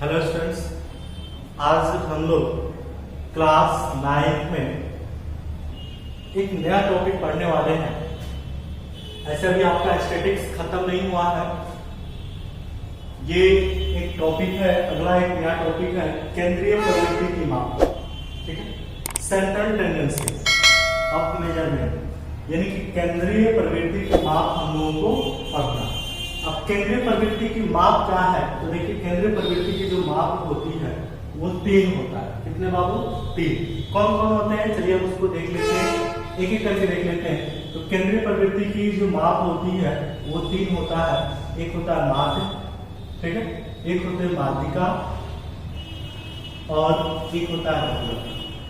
Hello students, आज हम लोग क्लास 9 में एक नया टॉपिक पढ़ने वाले हैं। ऐसे अभी आपका स्टैटिक्स खत्म नहीं हुआ है। ये एक टॉपिक है, अगला एक नया टॉपिक है केंद्रीय प्रवृत्ति की माप। ठीक है, सेंट्रल टेंडेंसी ऑफ मेजरमेंट, यानी कि केंद्रीय प्रवृत्ति की माप हम लोगों को पढ़ना। अब केंद्रीय प्रवृत्ति की माप क्या है, तो देखिए केंद्रीय प्रवृत्ति की जो माप होती है वो 3 होता है। कितने बाबू? 3। कौन कौन होते हैं, चलिए हम उसको देख लेते हैं, एक एक करके देख लेते हैं। तो केंद्रीय प्रवृत्ति की जो माप होती है वो 3 होता है। एक होता है माध्य, ठीक है, एक होता है माध्यिका और एक होता है बहुलक।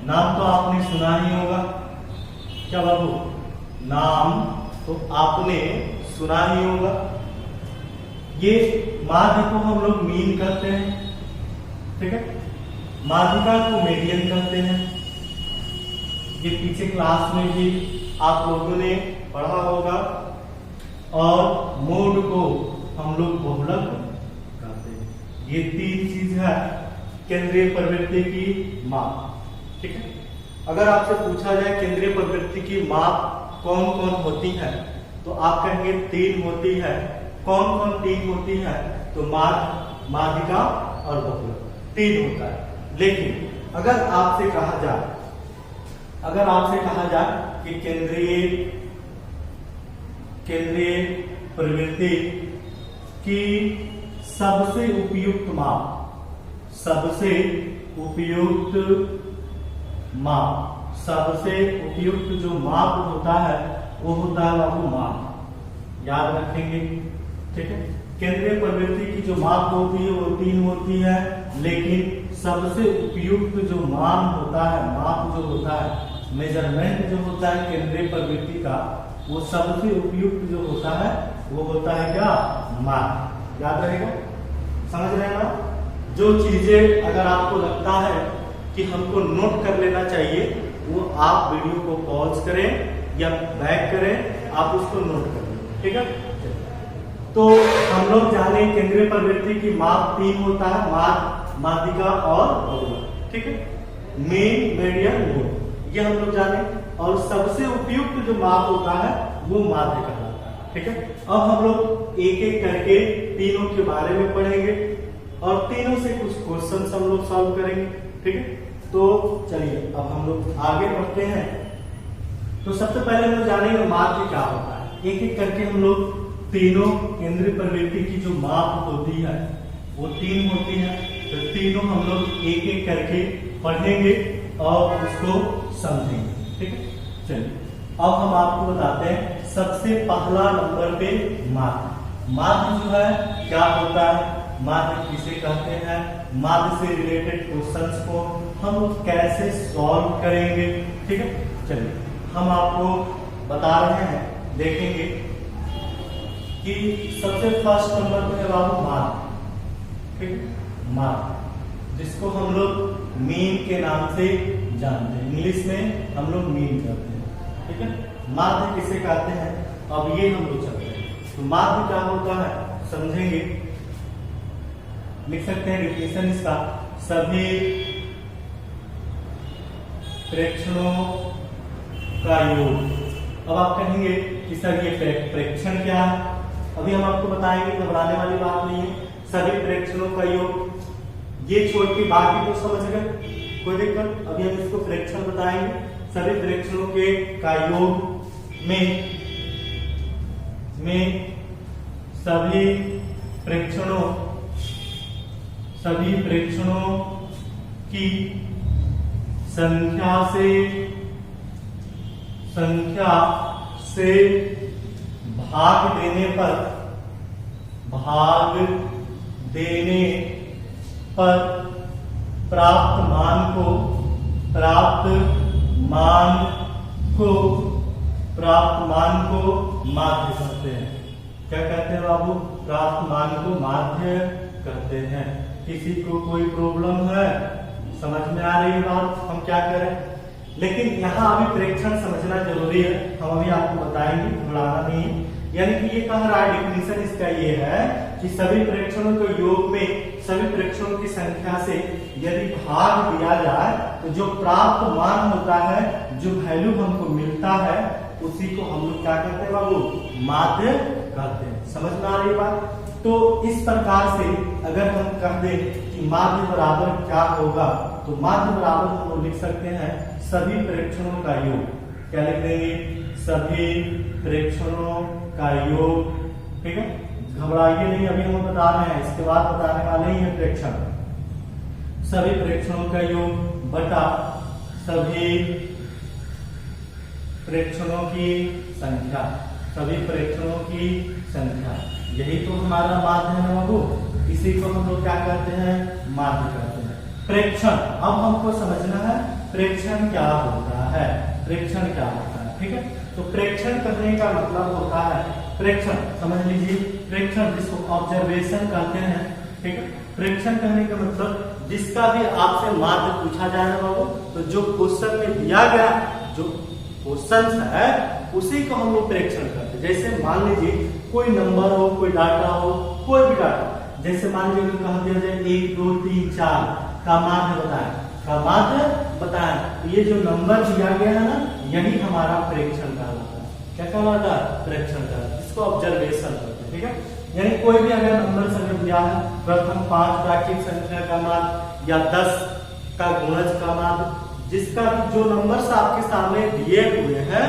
नाम तो आपने सुना ही होगा, क्या बाबू? नाम तो आपने सुना ही होगा। ये माध्य को हम लोग मीन कहते हैं, ठीक है, माध्यिका को मीडियन कहते हैं। ये पीछे क्लास में भी आप लोगों ने पढ़ा होगा। और मोड को हम लोग बहुलक कहते हैं। ये 3 चीज है केंद्रीय प्रवृत्ति की माप, ठीक है। अगर आपसे पूछा जाए केंद्रीय प्रवृत्ति की माप कौन कौन होती है, तो आप कहेंगे 3 होती है। कौन कौन 3 होती है? तो माध्यिका और बहुलक 3 होता है। लेकिन अगर आपसे कहा जाए कि केंद्रीय प्रवृत्ति की सबसे उपयुक्त जो माप होता है वो होता है बाबू माप। याद रखेंगे, ठीक है। केंद्रीय प्रवृत्ति की जो माप होती है वो 3 होती है, लेकिन सबसे उपयुक्त जो मान होता है, माप जो होता है, मेजरमेंट जो होता है केंद्रीय प्रवृत्ति का, वो सबसे उपयुक्त जो होता है वो होता है क्या? माप। याद रहेगा, समझ रहे हैं ना? जो चीजें अगर आपको लगता है कि हमको नोट कर लेना चाहिए, वो आप वीडियो को पॉज करें या बैक करें, आप उसको नोट कर लें, ठीक है। तो हम लोग जाने केंद्रीय प्रवृत्ति की माप 3 होता है, माध्यिका और बहुलक, ठीक है, मेन, मीडियन, मोड, ये हम लोग जाने। और सबसे उपयुक्त जो माप होता है वो माध्यिका होता है, ठीक है। अब हम लोग एक एक करके तीनों के बारे में पढ़ेंगे और तीनों से कुछ क्वेश्चन हम लोग सॉल्व करेंगे, ठीक है। तो चलिए अब हम लोग आगे बढ़ते हैं। तो सबसे पहले हम लोग जानेंगे माध्य क्या होता है। एक एक करके हम लोग तीनों केंद्रीय प्रवृत्ति की जो माप होती है वो 3 होती है। तो तीनों हम लोग एक एक करके पढ़ेंगे और उसको समझेंगे, ठीक है। चलिए अब हम आपको बताते हैं सबसे पहला नंबर पे माध्य। माध्य जो है क्या होता है, माध्य किसे कहते हैं, माध्य से रिलेटेड क्वेश्चंस को हम लोग कैसे सॉल्व करेंगे, ठीक है। चलिए हम आपको बता रहे हैं, देखेंगे कि सबसे फर्स्ट नंबर पे है बाबू माध्य, ठीक है, माध्य, जिसको हम लोग मीन के नाम से जानते हैं। इंग्लिश में हम लोग मीन कहते हैं, ठीक है। माध्य किसे कहते हैं, अब ये हम लोग चलते हैं। तो माध्य क्या होता है समझेंगे, लिख सकते हैं डिफिनेशन इसका, सभी प्रेक्षणों का योग। अब आप कहेंगे कि सर ये प्रेक्षण क्या है? अभी हम आपको बताएंगे, घबराने वाली बात नहीं है। सभी प्रेक्षणों का योग, ये छोड़ के बाकी तो समझ गए, कोई दिक्कत? अभी हम इसको प्रेक्षण बताएंगे। सभी प्रेक्षणों के का योग में सभी प्रेक्षणों की संख्या से भाग देने पर प्राप्त मान को माध्य कहते हैं। क्या कहते हैं बाबू? प्राप्त मान को माध्य कहते हैं। किसी को कोई प्रॉब्लम है, समझ में आ रही है बात, हम क्या करें? लेकिन यहाँ अभी प्रेक्षण समझना जरूरी है, हम अभी आपको बताएंगे, घबराना नहीं। यानी कि ये कह रहा है, डेफिनेशन इसका ये है कि सभी प्रेक्षणों के योग में सभी प्रेक्षणों की संख्या से यदि भाग दिया जाए तो जो प्राप्त मान होता है, जो वैल्यू हमको मिलता है, उसी को हम लोग क्या कहते हैं बाबू, माध्य कहते हैं। समझ में आ रही बात? तो इस प्रकार से अगर हम कह दें कि माध्य बराबर क्या होगा, तो माध्य बराबर हम लोग लिख सकते हैं सभी प्रेक्षणों का योग। क्या लिख देंगे? सभी प्रेक्षणों का योग। ठीक है, घबराइए नहीं, अभी हम बता रहे हैं, इसके बाद बताने वाले ही हैं प्रेक्षण। सभी प्रेक्षणों का योग बटा सभी प्रेक्षणों की संख्या, सभी प्रेक्षणों की संख्या, यही तो हमारा माध्य है ना बाबू। इसी को हम लोग क्या कहते हैं, माध्य कहते हैं। प्रेक्षण, अब हमको समझना है प्रेक्षण क्या होता है, प्रेक्षण क्या होता है। ठीक है, तो प्रेक्षण करने का मतलब होता है, प्रेक्षण समझ लीजिए, प्रेक्षण जिसको ऑब्जर्वेशन कहते हैं। ठीक है, प्रेक्षण करने का मतलब जिसका भी आपसे माध्य पूछा जाए ना बाबू, तो जो क्वेश्चन में दिया गया जो क्वेश्चन है उसी को हम लोग प्रेक्षण करते हैं। जैसे मान लीजिए कोई नंबर हो, कोई डाटा हो, कोई भी डाटा, जैसे मान लीजिए कहा दिया जाए 1 2 3 4 का माध्य बताएं, का माध्य बताएं, तो ये जो नंबर दिया गया है ना, यही हमारा प्रेक्षण कहलाता है। क्या कहलाता है? प्रेक्षण कहलाता है, इसको ऑब्जर्वेशन करते हैं। ठीक है, यानी कोई भी अगर नंबर संख्या दिया है, प्रथम 5 प्राकृतिक संख्या का माध्य या 10 का गुणज का माध्य, जिसका जो नंबर्स आपके सामने दिए हुए हैं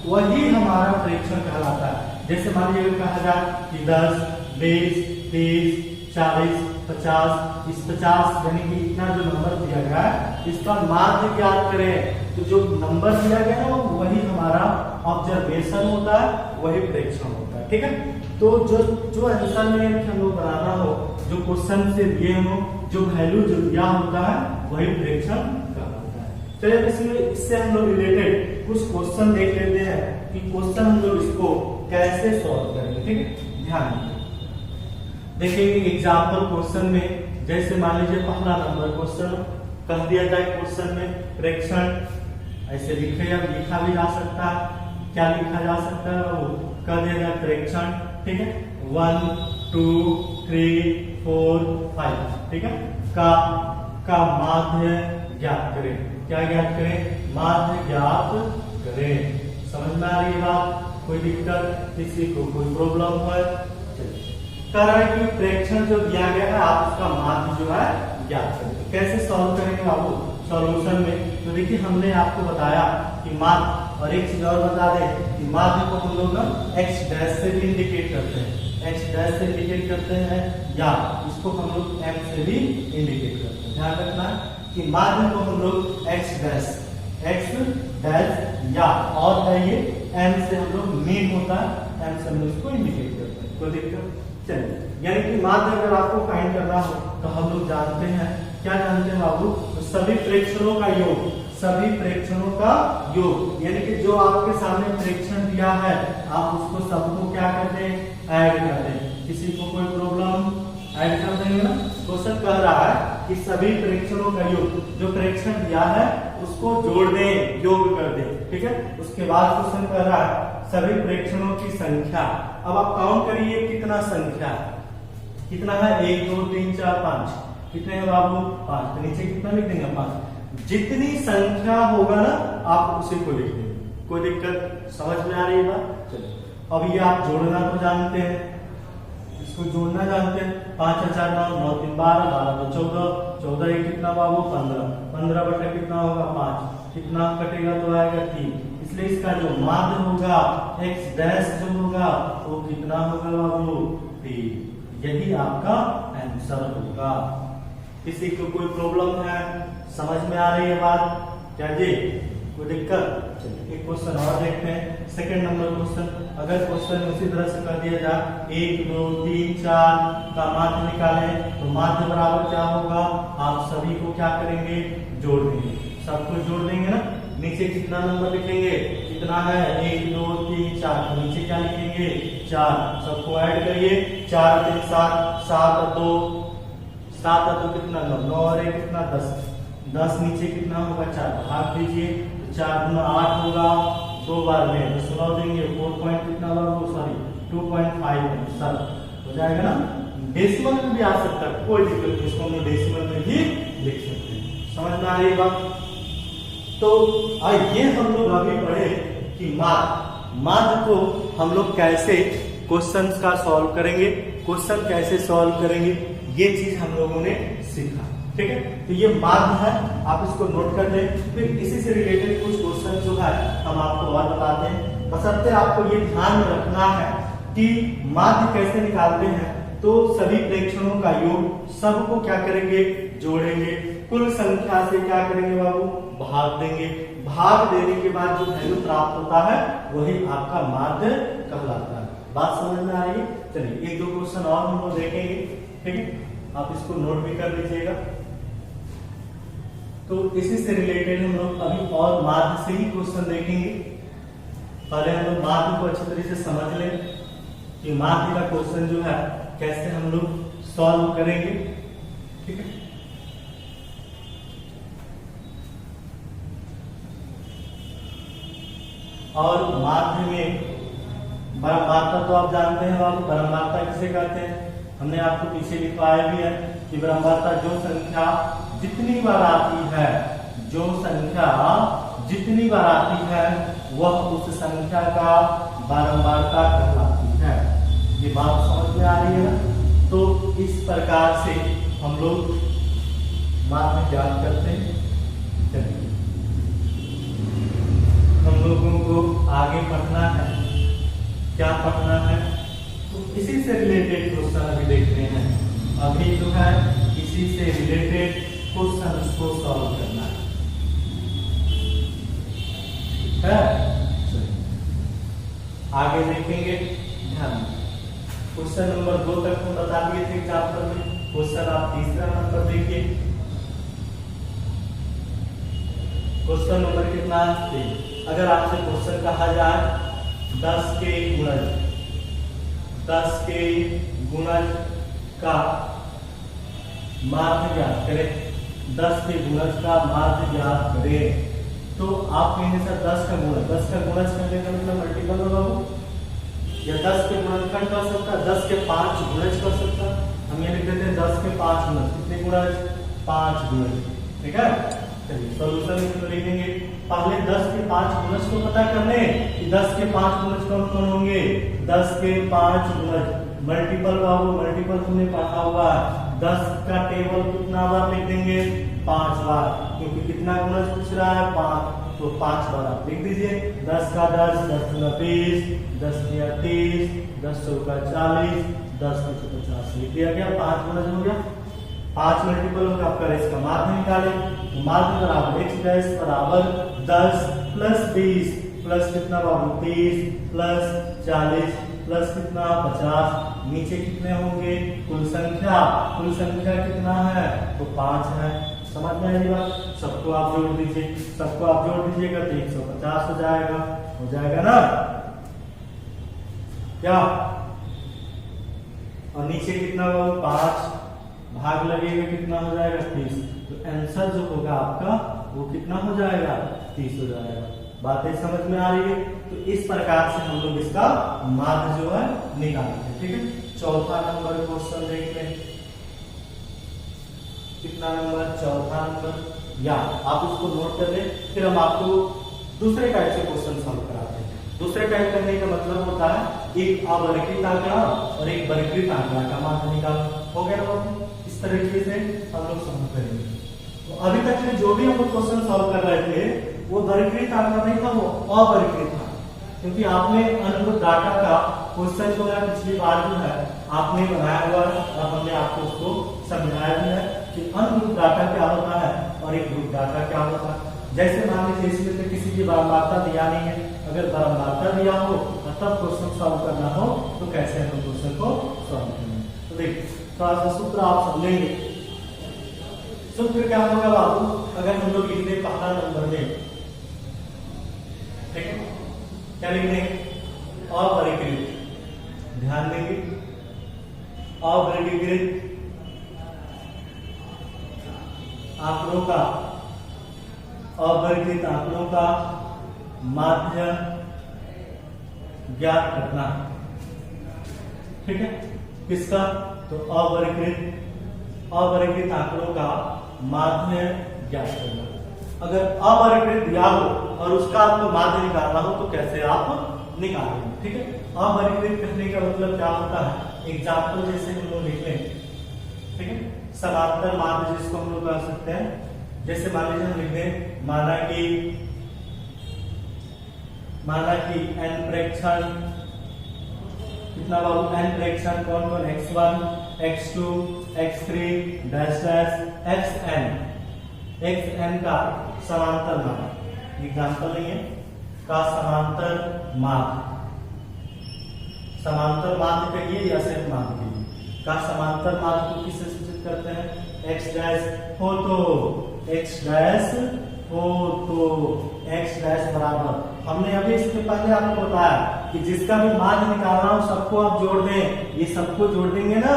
वही हमारा प्रेक्षण कहलाता है। जैसे मान लीजिए कहा जाए कि 10 20 30 40 50, इस 50 यानी कि इतना जो नंबर दिया गया है इसका माध्य ज्ञात करें, तो जो नंबर दिया गया है वही हमारा ऑब्जर्वेशन होता है, वही प्रेक्षण होता है। ठीक है, तो जो आंसर में हम लोग बनाना हो, जो क्वेश्चन से दिए हो, जो वैल्यू जो दिया होता है वही प्रेक्षण का होता है। चलिए इससे हम लोग रिलेटेड कुछ क्वेश्चन देख लेते हैं कि क्वेश्चन हम लोग इसको कैसे सॉल्व करेंगे। ठीक है, ध्यान देखिए एग्जाम्पल क्वेश्चन में, जैसे मान लीजिए पहला नंबर क्वेश्चन कह दिया जाए, क्वेश्चन में प्रेक्षण ऐसे लिखा भी जा सकता है। क्या लिखा जा सकता है वो कह दिया जाए प्रेक्षण। ठीक है, 1 2 3 4 5। ठीक है, का माध्य ज्ञात करें। क्या ज्ञात करें? माध्य ज्ञात करें। समझ में आ रही है बात? कोई दिक्कत, किसी को कोई प्रॉब्लम है? कह रहा है कि प्रेक्षण जो दिया गया है आप उसका माध्य जो है ज्ञात करें। तो कैसे सॉल्व करेंगे बाबू सॉल्यूशन में? तो देखिए हमने आपको बताया कि माध्य, और एक चीज और बता दें कि माध्य को हम लोग ना x डैश से भी इंडिकेट करते हैं, x डैश से इंडिकेट करते हैं, या इसको हम लोग m से भी इंडिकेट करते हैं। ध्यान रखना है कि माध्य को हम लोग x डैश या और है ये m से हम लोग मीन होता है, m से हम लोग इसको इंडिकेट करते हैं। कोई दिक्कत? चलिए, यानी कि माध्य अगर आपको फाइंड करना हो तो हम लोग जानते हैं, क्या जानते हैं बाबू? तो सभी प्रेक्षणों का योग, सभी प्रेक्षणों का योग, यानी कि जो आपके सामने प्रेक्षण दिया है आप उसको सबको क्या करते हैं? ऐड कर दें। किसी को कोई प्रॉब्लम? ऐड कर देंगे ना। क्वेश्चन कह रहा है कि सभी प्रेक्षणों का योग, जो प्रेक्षण दिया है उसको जोड़ दें, योग कर दें। ठीक है, उसके बाद क्वेश्चन कह रहा है सभी प्रेक्षणों की संख्या। अब आप काउंट करिए कितना संख्या, कितना है? 1 2 3 4 5। कितने हैं बाबू? 5। तो नीचे कितना लिख देंगे? 5। जितनी संख्या होगा ना आप उसी को लिख देंगे। कोई दिक्कत? समझ में आ रही है बात? चलिए, अब ये आप जोड़ना तो जानते हैं, इसको जोड़ना जानते हैं। 5 4 9 9 3 12 12 2 14 14 ये कितना बाबू? 15 15 बटा कितना होगा? 5। कितना कटेगा तो आएगा 3। इसलिए इसका जो माध्य होगा x डैश जो होगा वो कितना होगा बाबू? 3। यही आपका आंसर होगा। किसी को कोई प्रॉब्लम है? समझ में आ रही है बात? क्या जी कोई दिक्कत? चलिए एक क्वेश्चन और देखते हैं, सेकंड नंबर क्वेश्चन। अगर क्वेश्चन उसी तरह से कर दिया जाए 1 2 3 4 का माध्य निकालें, तो माध्य बराबर क्या होगा? आप सभी को क्या करेंगे? जोड़ देंगे। सबको जोड़ देंगे ना। नीचे कितना नंबर लिखेंगे? कितना है? 1 2 3 4। तो नीचे क्या लिखेंगे? 4। सबको ऐड करिए। 4 3 7 7 2 7 2 कितना? 9 और 1 कितना? 10। 10 नीचे कितना होगा? 4 भाग दीजिए। 4 गुना 8 होगा, 2 बार में 10 देंगे। 4 पॉइंट कितना बाबू? सॉरी 2.5 सर हो जाएगा ना डेसिमल में भी आ सकता है, कोई दिक्कत नहीं, इसको हम डेसिमल में भी लिख सकते हैं। समझ में आ रही बात? तो ये हम लोग अभी पढ़े कि माध्य को हम लोग कैसे क्वेश्चंस का सॉल्व करेंगे, क्वेश्चन कैसे सॉल्व करेंगे, ये चीज हम लोगों ने सीखा। ठीक है, तो ये माध्य है, आप इसको नोट कर लें। फिर इसी से रिलेटेड कुछ क्वेश्चन जो है हम आपको और बताते हैं। बशर्ते आपको ये ध्यान में रखना है कि माध्य कैसे निकालते हैं। तो सभी प्रेक्षणों का योग सबको क्या करेंगे, जोड़ेंगे, कुल संख्या से क्या करेंगे बाबू, भाग देंगे। भाग देने के बाद जो वैल्यू प्राप्त होता है वही आपका माध्य कहलाता है। बात समझ में आ रही है? चलिए एक दो क्वेश्चन और हम लोग देखेंगे। ठीक है, आप इसको नोट भी कर लीजिएगा। तो इसी से रिलेटेड हम लोग अभी और माध्य से ही क्वेश्चन देखेंगे। पहले हम लोग माध्य को अच्छी तरीके से समझ लें कि माध्य का क्वेश्चन जो है कैसे हम लोग सॉल्व करेंगे। ठीक है, और माध्य में बारंबारता तो आप जानते हैं बाबू, बारंबारता किसे कहते हैं, हमने आपको पीछे लिखवाया भी है कि बारंबारता जो संख्या जितनी बार आती है, जो संख्या जितनी बार आती है वह उस संख्या का बारंबारता कहलाती है। ये बात समझ में आ रही है ना? तो इस प्रकार से हम लोग माध्य ज्ञात करते हैं। चलिए हम लोगों को आगे पढ़ना है, क्या पढ़ना है, तो इसी से रिलेटेड क्वेश्चन अभी देखते हैं। अभी जो है इसी से रिलेटेड क्वेश्चन को सॉल्व करना है। ठीक है, आगे देखेंगे। ध्यान, क्वेश्चन नंबर 2 तक हम बता दिए थे चैप्टर में। क्वेश्चन आप तीसरा नंबर देखिए। क्वेश्चन नंबर कितना है? अगर आपसे क्वेश्चन कहा जाए 10 के गुणज, 10 के गुणज का माध्य ज्ञात करें, 10 के गुणज का माध्य ज्ञात करें, तो आप कहेंगे सर 10 का गुणज, 10 का गुणज करने का मतलब मल्टीपल होगा वो, या 10 के गुणनखंड कर सकता है, 10 के 5 गुणज कर सकता है। हम ये लिख देते हैं 10 के 5 गुणज। कितने गुणज? 5 गुणज। ठीक है, चलिए सॉल्यूशन इसमें लिखेंगे। पहले 10 के 5 गुणज को पता कर लें कि 10 के 5 गुणज कौन कौन होंगे। 10 के 5 गुणज मल्टीपल बाबू, मल्टीपल तुमने पढ़ा हुआ। 10 का टेबल कितना बार लिख देंगे? 5 बार, क्योंकि कितना गुणज पूछ रहा है? 5, तो 5 बार आप लिख दीजिए। 10 का 10, 10 गुना 20, 10 तिया 30, 10 चौका 40, 10 का 50 लिख दिया गया। 5 गुणज हो गया। 5 मल्टीपल होगा आपका, इसका माध्य निकालें। तो माध्य बराबर x डैश बराबर 10 प्लस 20 प्लस कितना बाबू 30 प्लस 40 प्लस कितना 50, नीचे कितने होंगे? कुल संख्या, कुल संख्या कितना है? तो 5 है। समझ में आई बात? सबको आप जोड़ दीजिए, सबको आप जोड़ दीजिएगा तो 150 हो जाएगा, हो जाएगा ना क्या? और नीचे कितना होगा? 5, भाग लगेगा कितना हो जाएगा? 30। तो आंसर जो होगा आपका वो कितना हो जाएगा? 30 हो जाएगा। बातें समझ में आ रही है? तो इस प्रकार से हम लोग इसका माध्य जो है निकालते हैं। ठीक है, चौथा नंबर क्वेश्चन देख लें। कितना नंबर? चौथा नंबर। या आप इसको नोट कर लें, फिर हम आपको दूसरे टाइप से क्वेश्चन सॉल्व कराते हैं। दूसरे टाइप करने का मतलब होता है एक अवर्गीकृत आंकड़ा और एक वर्गीकृत आंकड़ा का माध्य निकालना। हो गया ना? इस तरीके से हम लोग सॉल्व करेंगे। तो अभी तक में जो भी हम लोग क्वेश्चन सॉल्व कर रहे थे वो वर्गीकृत आंकड़ा नहीं था, वो अवर्गीकृत था, क्योंकि आपने अनुरूप डाटा का क्वेश्चन जो है पिछली बार जो है आपने बनाया हुआ है और हमने आपको उसको समझाया भी है कि अनुरूप डाटा क्या होता है और एक ग्रुप डाटा क्या होता है। जैसे मान लीजिए इसमें तो किसी की बारंबारता दिया नहीं है, अगर बारंबारता दिया हो और तब क्वेश्चन सॉल्व करना हो तो कैसे हम क्वेश्चन को सॉल्व करेंगे। तो देखिए थोड़ा सा सूत्र आप समझेंगे। सूत्र क्या होगा बाबू? अगर हम लोग लिख दें पहला नंबर में, ठीक है, क्या लिख देंगे? अवर्गीकृत। ध्यान देंगे, अवर्गीकृत आंकड़ों का, अवर्गीकृत आंकड़ों का माध्य ज्ञात करना। ठीक है, किसका? तो अवर्गीकृत आंकड़ों का माध्य ज्ञात करना। अगर अवर्गीकृत दिया हो और उसका आपको माध्य निकालना हो तो कैसे आप निकालेंगे? ठीक है, अवर्गीकृत कहने का मतलब क्या होता है? एग्जाम्पल जैसे हम लोग लिख लें, ठीक है, समांतर माध्य जिसको हम लोग कह सकते हैं। जैसे मान लीजिए हम लिख दें, माना कि n प्रेक्षण कितना बाबू? n प्रेक्षण कौन कौन? x1 x2 x3 dash dash xn का समांतर माध्य, एग्जाम्पल नहीं है, का समांतर माध्य कहिए या सिर्फ माध्य कहिए, का समांतर माध्य को किससे सूचित करते हैं? x डैश हो तो x डैश बराबर, हमने अभी इसके पहले आपको बताया कि जिसका भी माध्य निकालना हो सबको आप जोड़ दें। ये सबको जोड़ देंगे ना,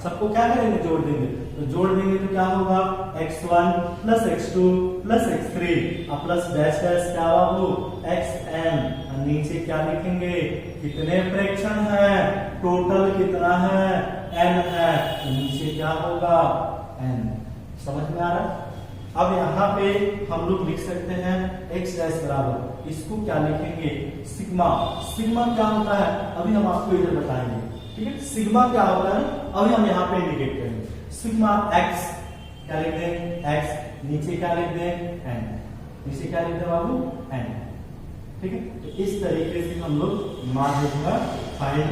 सबको क्या करेंगे? जोड़ देंगे। तो जोड़ देंगे तो क्या होगा? x1 plus x2 plus x3 plus dash dash क्या बाबू? xn। और नीचे क्या लिखेंगे? कितने प्रेक्षण है, टोटल कितना है? n है। तो नीचे क्या होगा? n। समझ में आ रहा है? अब यहाँ पे हम लोग लिख सकते हैं x डैश बराबर, इसको क्या लिखेंगे? सिग्मा। सिग्मा क्या होता है अभी हम आपको इधर बताएंगे, ठीक है। सिग्मा क्या होता है अभी हम यहाँ पे इंडिकेट करेंगे। सिग्मा x क्या लिख दें? x, नीचे क्या लिख दें? n, नीचे क्या लिख दें बाबू? n, ठीक है। तो इस तरीके से हम लोग माध्य का फाइंड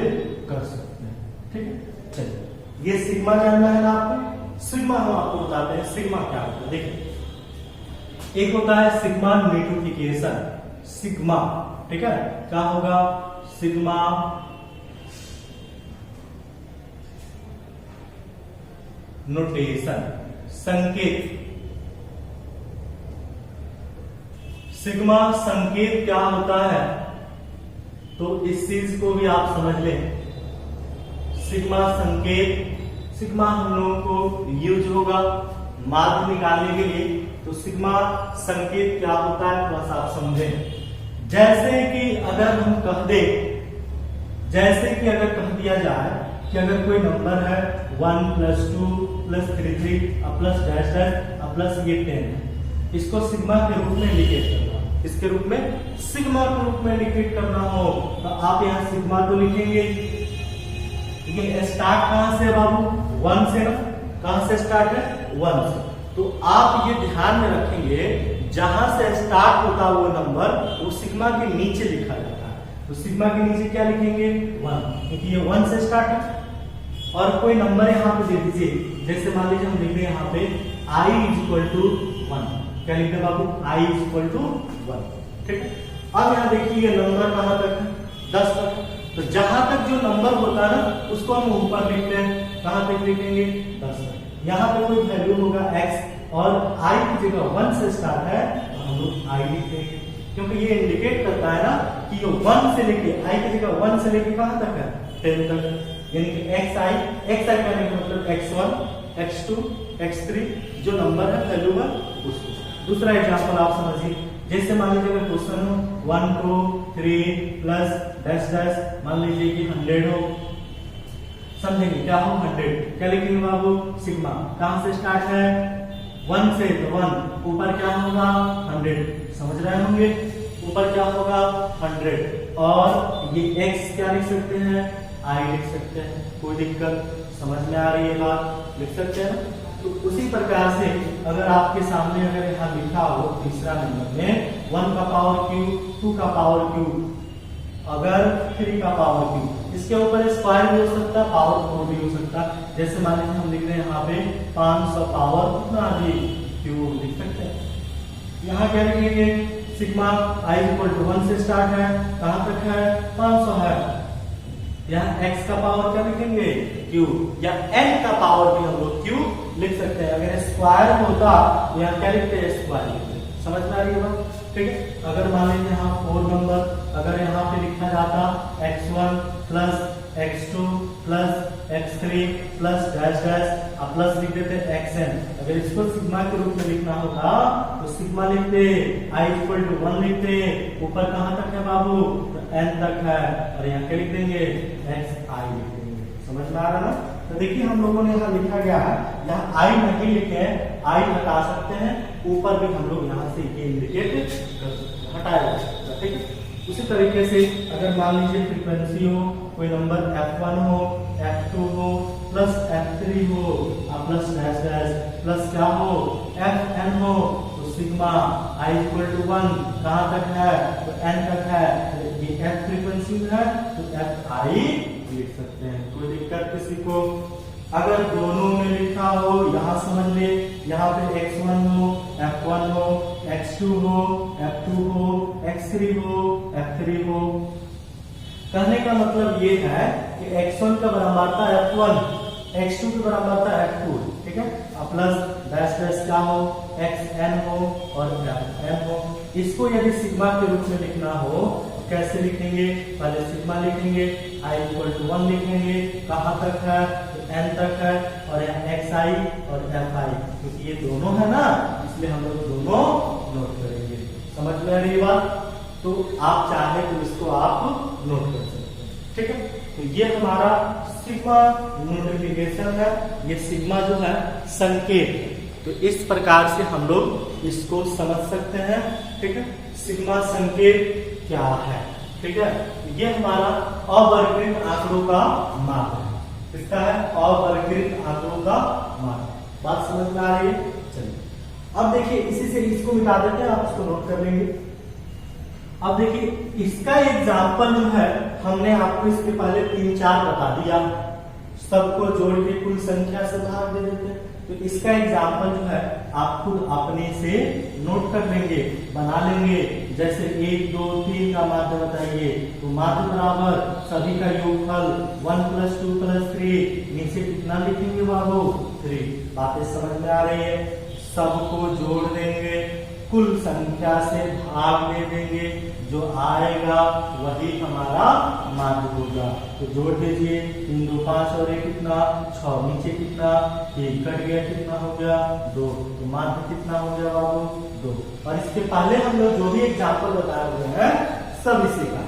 कर सकते हैं, ठीक है। चलिए, ये सिग्मा जानना है ना आपको। सिग्मा हम आपको बताते हैं सिग्मा क्या होता है। देखिए, एक होता है सिग्मा नोटिफिकेशन, सिग्मा, ठीक है। क्या होगा? सिग्मा नोटेशन, संकेत। सिग्मा संकेत क्या होता है? तो इस चीज को भी आप समझ लें। सिग्मा संकेत, सिग्मा हम लोगों को यूज होगा माध्य निकालने के लिए। तो सिग्मा संकेत क्या होता है थोड़ा सा आप समझें। जैसे कि अगर हम कह दिया जाए कि अगर कोई नंबर है 1 + 2 + 3 प्लस डैश डैश प्लस ये 10, इसको सिग्मा के रूप में इंडिकेट करना, इसके रूप में सिग्मा के रूप में इंडिकेट करना हो तो आप यहाँ सिग्मा तो लिखेंगे। ये स्टार्ट कहां से बाबू? 1 से ना। कहां से स्टार्ट है? 1 से। तो आप ये ध्यान में रखेंगे जहां से स्टार्ट होता वो नंबर वो सिग्मा के नीचे लिखा जाता है। तो सिग्मा के नीचे क्या लिखेंगे? 1, क्योंकि ये 1 से स्टार्ट है। और कोई नंबर यहाँ पे दे दीजिए, जैसे मान लीजिए हम लिख दें यहाँ पे i = 1, क्या लिखते हैं बाबू? i = 1, ठीक है। अब यहाँ देखिए ये नंबर कहां तक है? 10 तक है। तो जहां तक जो नंबर होता है ना उसको हम ऊपर लिखते हैं, कहां तक लिखेंगे? 10 तक। यहाँ पे कोई वैल्यू होगा x और i की जगह 1 से स्टार्ट है तो हम लोग i लिखते हैं, क्योंकि ये इंडिकेट करता है ना कि ये 1 से लेके i की जगह 1 से लेके कहां तक है? 10 तक। यानी कि xi कहने का मतलब x1 x2 x3 जो नंबर है वैल्यू है उसको। दूसरा एग्जांपल आप समझिए, जैसे मान लीजिए अगर क्वेश्चन हो 1 2 3 प्लस डैश डैश, मान लीजिए कि 100 हो, समझेंगे क्या हो? 100, क्या लिखेंगे बाबू? सिग्मा कहां से स्टार्ट है? 1 से, तो 1 ऊपर क्या होगा? 100, समझ रहे होंगे। ऊपर क्या होगा? 100 और ये x क्या लिख सकते हैं? i लिख सकते हैं, कोई दिक्कत? समझ में आ रही है बात? लिख सकते हैं ना। तो उसी प्रकार से अगर आपके सामने अगर यहाँ लिखा हो तीसरा नंबर में 1 का पावर क्यू, 2 का पावर क्यू, अगर 3 का पावर क्यू, इसके ऊपर स्क्वायर भी हो सकता है, पावर 4 भी हो सकता है। जैसे मान लीजिए हम लिख रहे हैं यहाँ पे 500 पावर कितना जी क्यू लिख सकते हैं। यहाँ क्या लिखेंगे? सिग्मा i = 1 से स्टार्ट है, कहां तक है? 500 है। यहाँ x का पावर क्या लिखेंगे? q, या n का पावर भी हम लोग q लिख सकते हैं। अगर स्क्वायर होता तो यहाँ क्या लिखते हैं? स्क्वायर लिखते हैं। समझ में आ रही है बात? ठीक है। अगर मान लीजिए यहाँ 4 नंबर अगर यहाँ पे लिखा जाता x1 plus x2 plus x3 plus dash dash plus लिख देते xn। अगर इसको सिग्मा के रूप में लिखना होता तो सिग्मा लिखते, i = 1 लिखते, ऊपर कहां तक है बाबू? तो n तक है, और यहाँ क्या लिख देंगे? xi लिख देंगे। समझ में आ रहा है ना? तो देखिए हम लोगों ने यहाँ लिखा गया है, यहाँ आई नहीं लिखे हैं, आई हटा सकते हैं, ऊपर भी हम लोग यहाँ से ये इंडिकेट कर सकते हैं, हटाया जा सकता है। ठीक है, उसी तरीके से अगर मान लीजिए फ्रीक्वेंसी हो, कोई नंबर f1 हो, f2 हो, प्लस f3 हो, प्लस डैश डैश प्लस क्या हो, fn हो, तो सिग्मा i इक्वल टू 1 कहाँ तक है, तो n तक है, तो ये f फ्रीक्वेंसी है तो fi लिख सकते हैं, कोई दिक्कत किसी को? अगर दोनों में लिखा हो, यहाँ समझ ले, यहाँ पे x1 हो, f1 हो, x2 हो, f2 हो, x3 हो, f3 हो। कहने का मतलब ये है कि x1 का बराबरता f1, x2 का बराबरता f2, ठीक है, प्लस डैश डैश क्या हो, xn हो और fn हो। इसको यदि सिग्मा के रूप में लिखना हो कैसे लिखेंगे? पहले सिग्मा लिखेंगे, i इक्वल टू 1 लिखेंगे, कहाँ तक है, n तक है, और यहाँ xi और fi, क्योंकि ये दोनों है ना, इसलिए हम लोग दोनों नोट करेंगे। समझ में आ रही बात? तो आप चाहे तो इसको आप नोट कर सकते हैं। ठीक है, तो ये हमारा सिग्मा नोटिफिकेशन है, ये सिग्मा जो है संकेत है। तो इस प्रकार से हम लोग इसको समझ सकते हैं। ठीक है, सिग्मा संकेत क्या है? ठीक है, ये हमारा अवर्गीकृत आंकड़ों का माप है। इसका है अवर्गीकृत आंकड़ों का माप। बात समझ में आ रही है? चलिए अब देखिए, इसी से इसको मिटा देते हैं, आप इसको नोट कर लेंगे। अब देखिए, इसका एग्जाम्पल जो है हमने आपको इसके पहले 3-4 बता दिया, सबको जोड़ के कुल संख्या से भाग दे देते हैं। तो इसका एग्जाम्पल जो है आप खुद अपने से नोट कर लेंगे, बना लेंगे। जैसे 1, 2, 3 का माध्य बताइए, तो माध्य बराबर सभी का योगफल 1 + 2 + 3, नीचे कितना लिखेंगे बाबू? 3। बातें समझ में आ रही है? सबको जोड़ देंगे, कुल संख्या से भाग दे देंगे, जो आएगा वही हमारा माध्य होगा। तो जोड़ दीजिए, 3 2 5 और 1 कितना? 6, नीचे कितना? 1 कट गया, कितना हो गया? 2। तो माध्य कितना हो गया बाबू? 2। और इसके पहले हम लोग जो भी एग्जाम्पल बताए हुए हैं सब इसी का।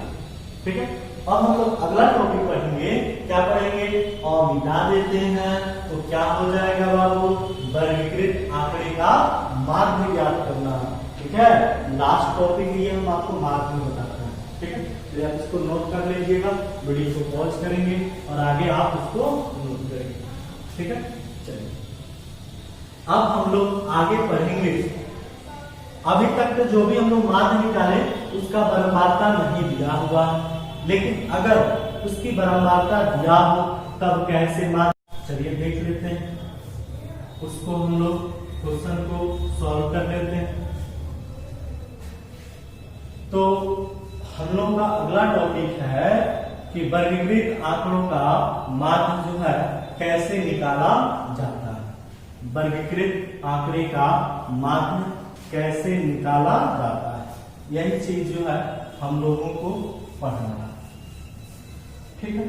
ठीक है, अब हम लोग अगला टॉपिक पढ़ेंगे। क्या पढ़ेंगे? और मिटा देते हैं तो क्या हो जाएगा बाबू? वर्गीकृत आंकड़े का माध्य ज्ञात करना। ठीक है, लास्ट टॉपिक ये हम आपको मार्क में बताते हैं। ठीक है, तो आप इसको नोट कर लीजिएगा, वीडियो को पॉज करेंगे और आगे आप इसको नोट करेंगे। ठीक है, चलिए अब हम लोग आगे पढ़ेंगे। अभी तक तो जो भी हम लोग माध्य निकाले उसका बराबरता नहीं दिया हुआ, लेकिन अगर उसकी बराबरता दिया हो तब कैसे माध्य, चलिए देख लेते हैं। उसको हम लोग क्वेश्चन को सॉल्व कर लेते हैं। तो हम लोग का अगला टॉपिक है कि वर्गीकृत आंकड़ों का माध्य जो है कैसे निकाला जाता है। वर्गीकृत आंकड़े का माध्य कैसे निकाला जाता है, यही चीज जो है हम लोगों को पढ़ना है। ठीक है,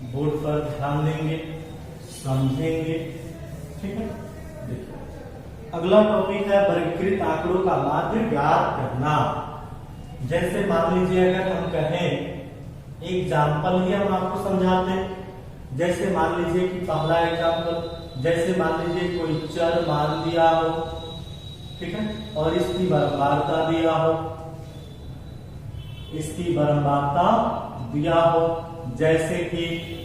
बोर्ड पर ध्यान देंगे, समझेंगे। ठीक है, देखिए अगला टॉपिक है वर्गीकृत आंकड़ों का माध्य ज्ञात करना। जैसे मान लीजिए अगर हम कहें एग्जाम्पल ही हम आपको समझाते हैं। जैसे मान लीजिए कि पहला एग्जाम्पल, जैसे मान लीजिए कोई चर मान दिया हो, ठीक है, और इसकी बराबरता दिया हो, इसकी बराबरता दिया हो। जैसे कि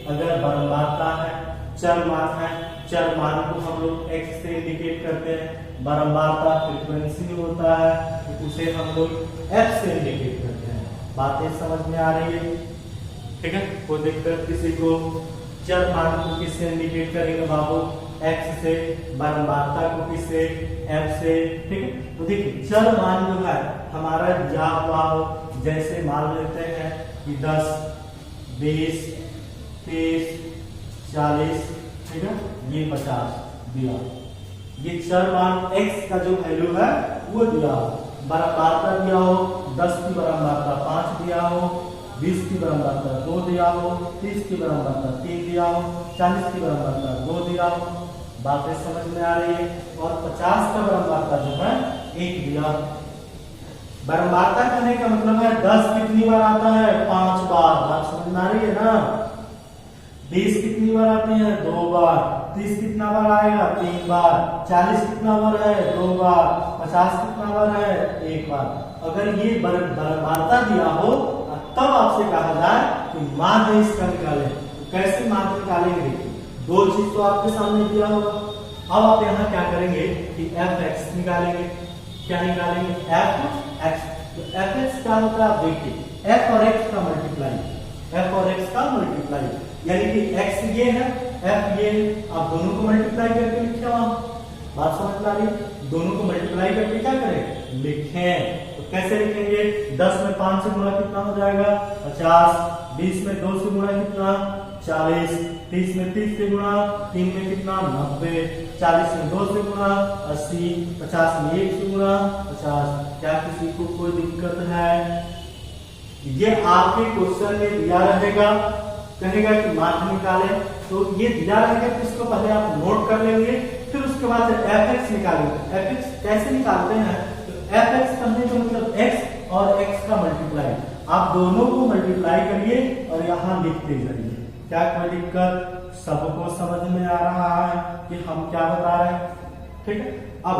अगर बराबरता है, चर मान है, चर मान को हम लोग x से इंडिकेट करते हैं, बराबरता फ्रीक्वेंसी होता है तो उसे हम लोग f से इंडिकेट करते हैं। बातें समझ में आ रही है? ठीक है, कोई दिक्कत किसी को? चर मान को किससे इंडिकेट करेंगे बाबू? x से, बराबरता को किससे? f से। ठीक है, तो देखिए चर मान जो है हमारा दिया हुआ हो, जैसे मान लेते हैं कि 10, 20, 30, 40, ठीक है, ये 50 दिया। ये चर मान x का जो वैल्यू है वो दिया हो, बराबरता दिया हो, 10 की बराबरता 5 दिया हो, 20 की बराबरता 2 दिया हो, 30 की बराबरता 3 दिया हो, 40 की बराबरता 2 दिया हो। बातें समझ में आ रही है? और 50 का बराबरता जो है 1 दिया। बारंबारता करने का मतलब है 10 कितनी बार आता है, 5 बार। बात समझ में आ रही है ना। 20 कितनी बार आती है, 2 बार। 30 कितना बार आएगा, 3 बार। 40 कितना बार है, 2 बार। 50 कितना बार है, 1 बार। अगर ये बारंबारता दिया हो तब आपसे कहा जाए कि माध्य इसका निकालें। तो कैसे माध्य निकालेंगे, दो चीज तो आपके सामने दिया होगा। अब आप यहाँ क्या करेंगे कि f(x) निकालेंगे। क्या निकालेंगे, f(x). तो f(x) क्या होता है आप देखिए, f और x का मल्टीप्लाई, f और x का मल्टीप्लाई, यानी कि x ये है, f ये है। आप दोनों को मल्टीप्लाई करके लिखे वहां। बात समझ में आ रही है, दोनों को मल्टीप्लाई करके क्या करें, लिखें। तो कैसे लिखेंगे, 10 में 5 से गुणा कितना हो जाएगा, 50। 20 में 2 से गुणा कितना, 40। 30 में 30 से गुणा, 3 में कितना, 90। 40 में 2 से गुणा, 80। 50 में 1 से गुणा, 50। क्या किसी को कोई दिक्कत है? ये आपके क्वेश्चन में दिया रहेगा, कहेगा कि माध्य निकालें। तो ये दिया रहेगा तो इसको पहले आप नोट कर लेंगे, फिर उसके बाद f(x) निकालेंगे। f(x) कैसे निकालते हैं, तो f(x) करने का मतलब x और x का मल्टीप्लाई। आप दोनों को मल्टीप्लाई करिए और यहाँ लिखते जाइए। क्या कोई दिक्कत, सबको समझ में आ रहा है कि हम क्या बता रहे हैं? ठीक है। अब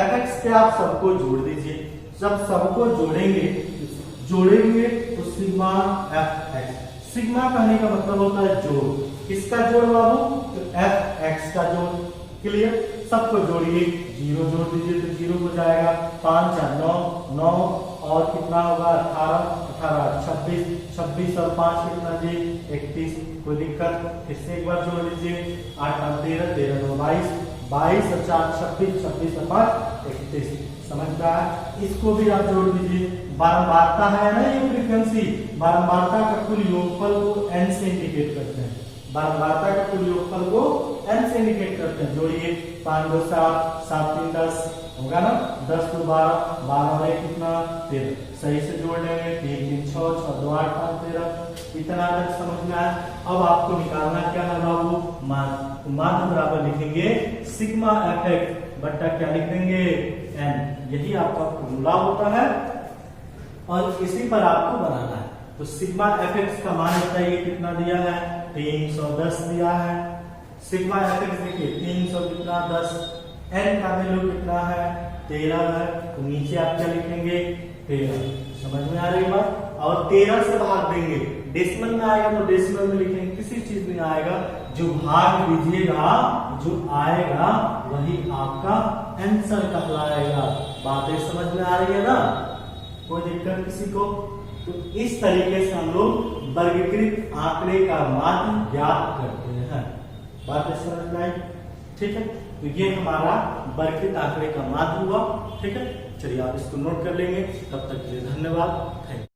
f(x) के आप सबको जोड़ दीजिए। जब सबको जोड़ेंगे तो सिग्मा f(x). सिग्मा कहने का मतलब होता है जोड़। किसका जोड़ बाबू, तो f(x) का जोड़। क्लियर। सबको जोड़िए, 0 जोड़ दीजिए तो 0 हो जाएगा। 5 या 9, 9 और कितना होगा, 18, 18 26, 26 और 5 कितना जी, 31। कोई दिक्कत, फिर से एक बार जोड़ लीजिए। 8 और 13, 13 और 22, 22 और 4 26, 26 और 5 31। समझ में आया? इसको भी आप जोड़ दीजिए। बारंबारता है ना ये फ्रीक्वेंसी, बारंबारता का कुल योगफल को n से इंडिकेट करते हैं। बारंबारता का कुल योगफल को n से इंडिकेट करते हैं। जोड़िए, 5 2 7, 7 3 10 होगा ना, 10 2 12, 12 और 1 कितना, 13। सही से जोड़ लेंगे, 3 3 6, 6 2 8 5 13। इतना तक समझ में आया। अब आपको निकालना क्या है बाबू, मान। मान बराबर लिखेंगे सिग्मा f(x) बट्टा क्या लिख देंगे, n। यही आपका फॉर्मूला होता है और इसी पर आपको बनाना है। तो सिग्मा f(x) का मान बताइए कितना दिया है, 310 दिया है। सिग्मा f(x) देखिए 300 कितना 10, n का वैल्यू कितना है, 13 है। तो नीचे आप क्या लिखेंगे, 13। समझ में आ रही बात। और 13 से भाग देंगे, डेसिमल में आएगा तो डेसिमल में लिखेंगे, किसी चीज में आएगा। जो भाग दीजिएगा, जो आएगा वही आपका आंसर कहलाएगा। बातें समझ में आ रही है ना, कोई दिक्कत किसी को? तो इस तरीके से हम लोग वर्गीकृत आंकड़े का मान ज्ञात करते हैं। बातें समझ में आई? ठीक है। तो ये हमारा वर्गीकृत आंकड़े का मान हुआ। ठीक है, चलिए आप इसको नोट कर लेंगे। तब तक के लिए धन्यवाद।